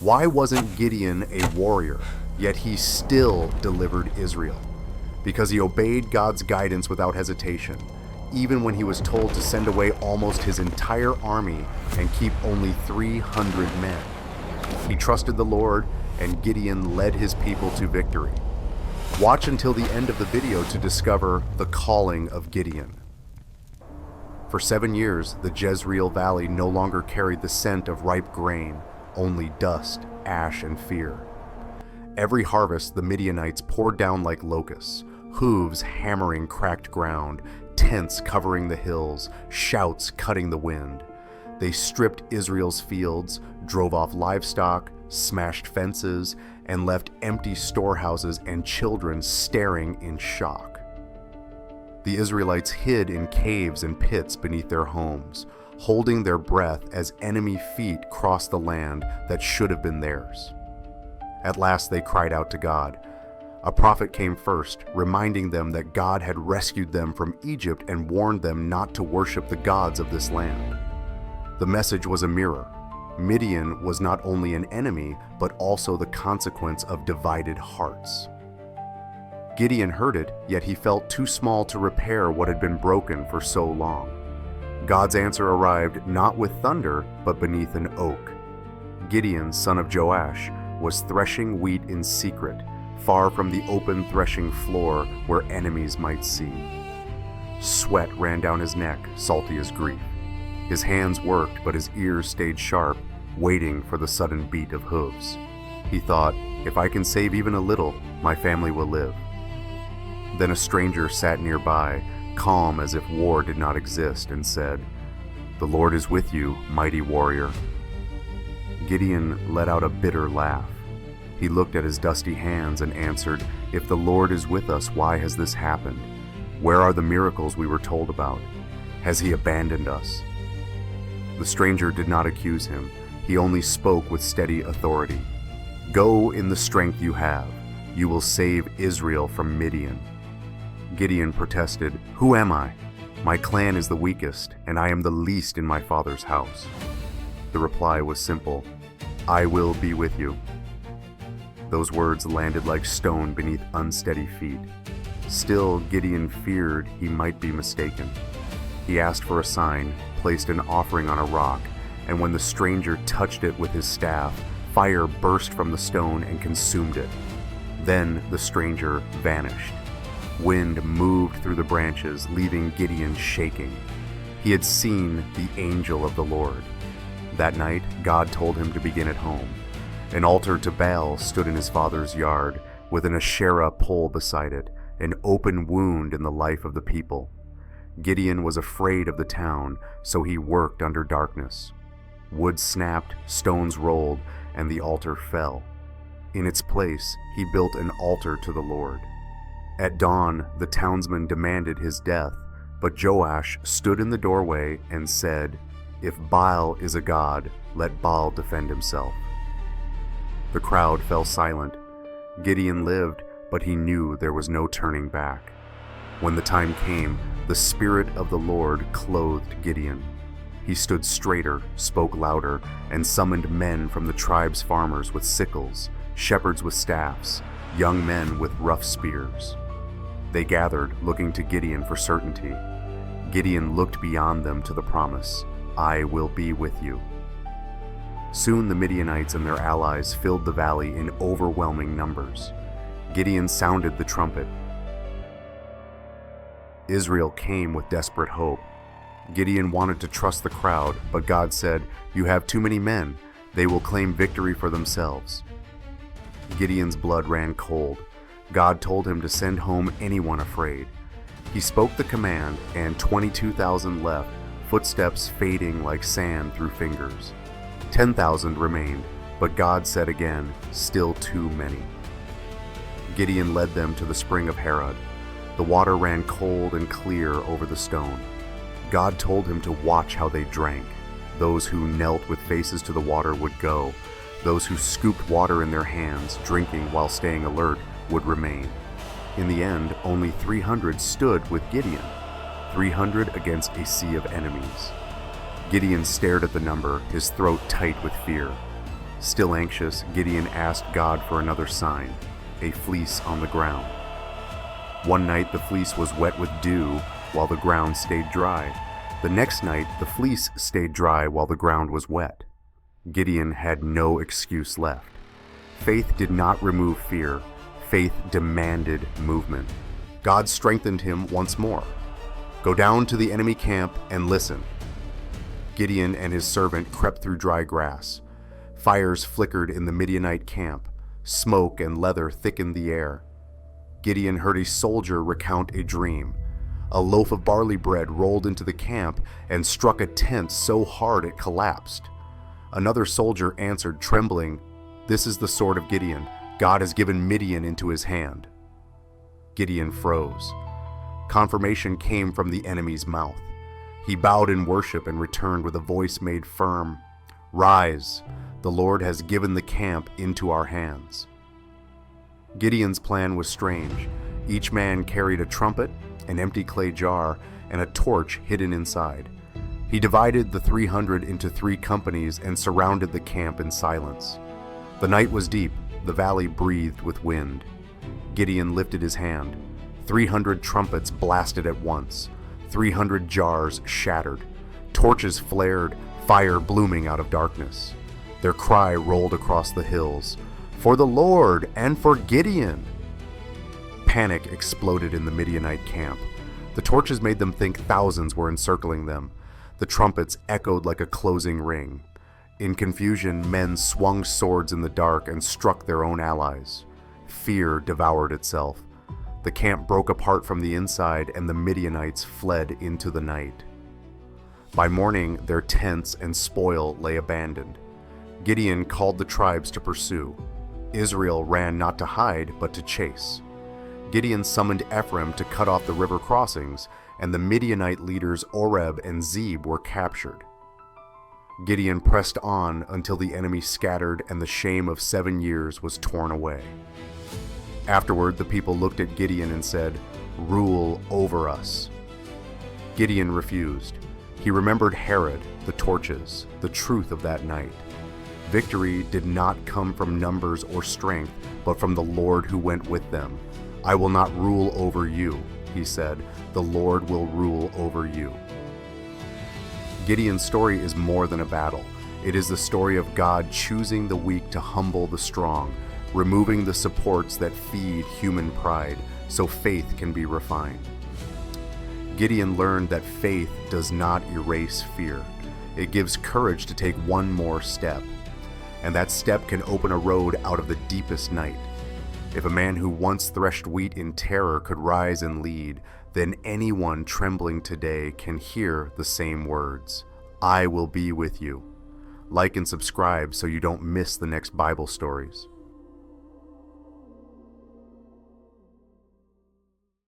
Why wasn't Gideon a warrior, yet he still delivered Israel? Because he obeyed God's guidance without hesitation, even when he was told to send away almost his entire army and keep only 300 men. He trusted the Lord, and Gideon led his people to victory. Watch until the end of the video to discover the calling of Gideon. For 7 years, the Jezreel Valley no longer carried the scent of ripe grain, only dust, ash, and fear. Every harvest, the Midianites poured down like locusts, hooves hammering cracked ground, tents covering the hills, shouts cutting the wind. They stripped Israel's fields, drove off livestock, smashed fences, and left empty storehouses and children staring in shock. The Israelites hid in caves and pits beneath their homes, holding their breath as enemy feet crossed the land that should have been theirs. At last they cried out to God. A prophet came first, reminding them that God had rescued them from Egypt and warned them not to worship the gods of this land. The message was a mirror. Midian was not only an enemy, but also the consequence of divided hearts. Gideon heard it, yet he felt too small to repair what had been broken for so long. God's answer arrived not with thunder, but beneath an oak. Gideon, son of Joash, was threshing wheat in secret, far from the open threshing floor where enemies might see. Sweat ran down his neck, salty as grief. His hands worked, but his ears stayed sharp, waiting for the sudden beat of hooves. He thought, if I can save even a little, my family will live. Then a stranger sat nearby, calm as if war did not exist, and said, "The Lord is with you, mighty warrior." Gideon let out a bitter laugh. He looked at his dusty hands and answered, "If the Lord is with us, why has this happened? Where are the miracles we were told about? Has he abandoned us?" The stranger did not accuse him. He only spoke with steady authority. "Go in the strength you have. You will save Israel from Midian." Gideon protested, "Who am I? My clan is the weakest, and I am the least in my father's house." The reply was simple, "I will be with you." Those words landed like stone beneath unsteady feet. Still, Gideon feared he might be mistaken. He asked for a sign, placed an offering on a rock, and when the stranger touched it with his staff, fire burst from the stone and consumed it. Then the stranger vanished. Wind moved through the branches, leaving Gideon shaking. He had seen the angel of the Lord. That night, God told him to begin at home. An altar to Baal stood in his father's yard, with an Asherah pole beside it, an open wound in the life of the people. Gideon was afraid of the town, so he worked under darkness. Wood snapped, stones rolled, and the altar fell. In its place, he built an altar to the Lord. At dawn, the townsmen demanded his death, but Joash stood in the doorway and said, "If Baal is a god, let Baal defend himself." The crowd fell silent. Gideon lived, but he knew there was no turning back. When the time came, the Spirit of the Lord clothed Gideon. He stood straighter, spoke louder, and summoned men from the tribe's farmers with sickles, shepherds with staffs, young men with rough spears. They gathered, looking to Gideon for certainty. Gideon looked beyond them to the promise, "I will be with you." Soon the Midianites and their allies filled the valley in overwhelming numbers. Gideon sounded the trumpet. Israel came with desperate hope. Gideon wanted to trust the crowd, but God said, "You have too many men. They will claim victory for themselves." Gideon's blood ran cold. God told him to send home anyone afraid. He spoke the command, and 22,000 left, footsteps fading like sand through fingers. 10,000 remained, but God said again, "Still too many." Gideon led them to the spring of Harod. The water ran cold and clear over the stone. God told him to watch how they drank. Those who knelt with faces to the water would go. Those who scooped water in their hands, drinking while staying alert, would remain. In the end, only 300 stood with Gideon, 300 against a sea of enemies. Gideon stared at the number, his throat tight with fear. Still anxious, Gideon asked God for another sign, a fleece on the ground. One night the fleece was wet with dew while the ground stayed dry. The next night the fleece stayed dry while the ground was wet. Gideon had no excuse left. Faith did not remove fear. Faith demanded movement. God strengthened him once more. Go down to the enemy camp and listen. Gideon and his servant crept through dry grass. Fires flickered in the Midianite camp. Smoke and leather thickened the air. Gideon heard a soldier recount a dream. A loaf of barley bread rolled into the camp and struck a tent so hard it collapsed. Another soldier answered, trembling, "This is the sword of Gideon. God has given Midian into his hand." Gideon froze. Confirmation came from the enemy's mouth. He bowed in worship and returned with a voice made firm, "Rise, the Lord has given the camp into our hands." Gideon's plan was strange. Each man carried a trumpet, an empty clay jar, and a torch hidden inside. He divided the 300 into 3 companies and surrounded the camp in silence. The night was deep. The valley breathed with wind. Gideon lifted his hand. 300 trumpets blasted at once. 300 jars shattered. Torches flared, fire blooming out of darkness. Their cry rolled across the hills, "For the Lord and for Gideon!" Panic exploded in the Midianite camp. The torches made them think thousands were encircling them. The trumpets echoed like a closing ring. In confusion, men swung swords in the dark and struck their own allies. Fear devoured itself. The camp broke apart from the inside, and the Midianites fled into the night. By morning, their tents and spoil lay abandoned. Gideon called the tribes to pursue. Israel ran not to hide, but to chase. Gideon summoned Ephraim to cut off the river crossings, and the Midianite leaders Oreb and Zeb were captured. Gideon pressed on until the enemy scattered and the shame of 7 years was torn away. Afterward, the people looked at Gideon and said, "Rule over us." Gideon refused. He remembered Herod, the torches, the truth of that night. Victory did not come from numbers or strength, but from the Lord who went with them. "I will not rule over you," he said. "The Lord will rule over you." Gideon's story is more than a battle. It is the story of God choosing the weak to humble the strong, removing the supports that feed human pride so faith can be refined. Gideon learned that faith does not erase fear. It gives courage to take one more step, and that step can open a road out of the deepest night. If a man who once threshed wheat in terror could rise and lead, then anyone trembling today can hear the same words, "I will be with you." Like and subscribe so you don't miss the next Bible stories.